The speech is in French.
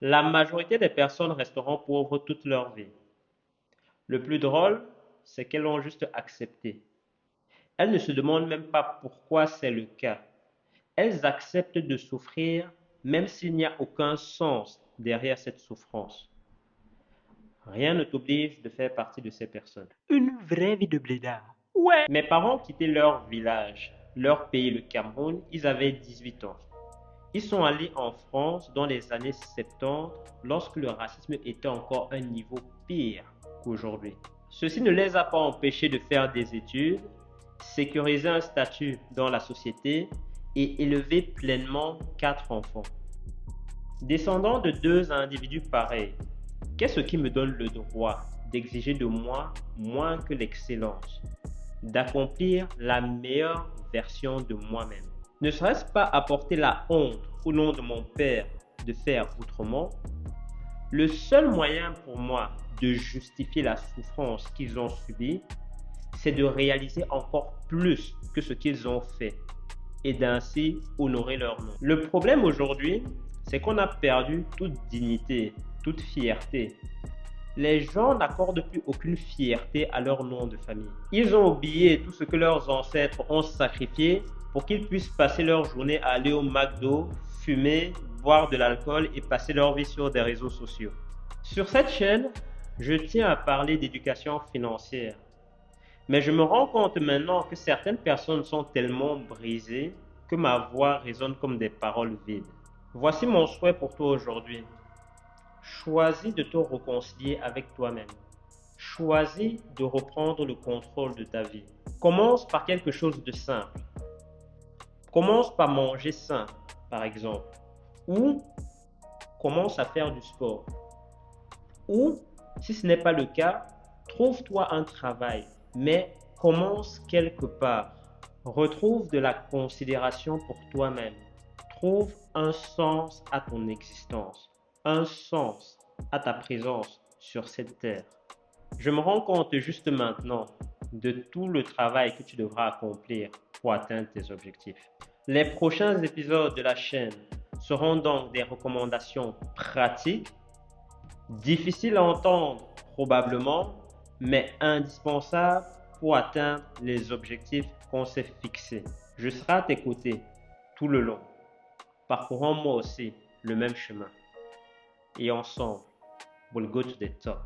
La majorité des personnes resteront pauvres toute leur vie. Le plus drôle, c'est qu'elles l'ont juste accepté. Elles ne se demandent même pas pourquoi c'est le cas. Elles acceptent de souffrir même s'il n'y a aucun sens derrière cette souffrance. Rien ne t'oblige de faire partie de ces personnes. Une vraie vie de blédard. Ouais. Mes parents quittaient leur village, leur pays, le Cameroun, ils avaient 18 ans. Ils sont allés en France dans les années 70 lorsque le racisme était encore un niveau pire qu'aujourd'hui. Ceci ne les a pas empêchés de faire des études, sécuriser un statut dans la société et élever pleinement 4 enfants. Descendant de 2 individus pareils, qu'est-ce qui me donne le droit d'exiger de moi moins que l'excellence, d'accomplir la meilleure version de moi-même? Ne serait-ce pas apporter la honte au nom de mon père de faire autrement? Le seul moyen pour moi de justifier la souffrance qu'ils ont subie, c'est de réaliser encore plus que ce qu'ils ont fait et d'ainsi honorer leur nom. Le problème aujourd'hui, c'est qu'on a perdu toute dignité, toute fierté. Les gens n'accordent plus aucune fierté à leur nom de famille. Ils ont oublié tout ce que leurs ancêtres ont sacrifié pour qu'ils puissent passer leur journée à aller au McDo, fumer, boire de l'alcool et passer leur vie sur des réseaux sociaux. Sur cette chaîne, je tiens à parler d'éducation financière. Mais je me rends compte maintenant que certaines personnes sont tellement brisées que ma voix résonne comme des paroles vides. Voici mon souhait pour toi aujourd'hui. Choisis de te réconcilier avec toi-même. Choisis de reprendre le contrôle de ta vie. Commence par quelque chose de simple. Commence par manger sain, par exemple. Ou commence à faire du sport. Ou, si ce n'est pas le cas, trouve-toi un travail, mais commence quelque part. Retrouve de la considération pour toi-même. Trouve un sens à ton existence, un sens à ta présence sur cette terre. Je me rends compte juste maintenant de tout le travail que tu devras accomplir pour atteindre tes objectifs. Les prochains épisodes de la chaîne seront donc des recommandations pratiques, difficiles à entendre probablement, mais indispensables pour atteindre les objectifs qu'on s'est fixés. Je serai à tes côtés tout le long. Parcourons moi aussi le même chemin. Et ensemble, we'll go to the top.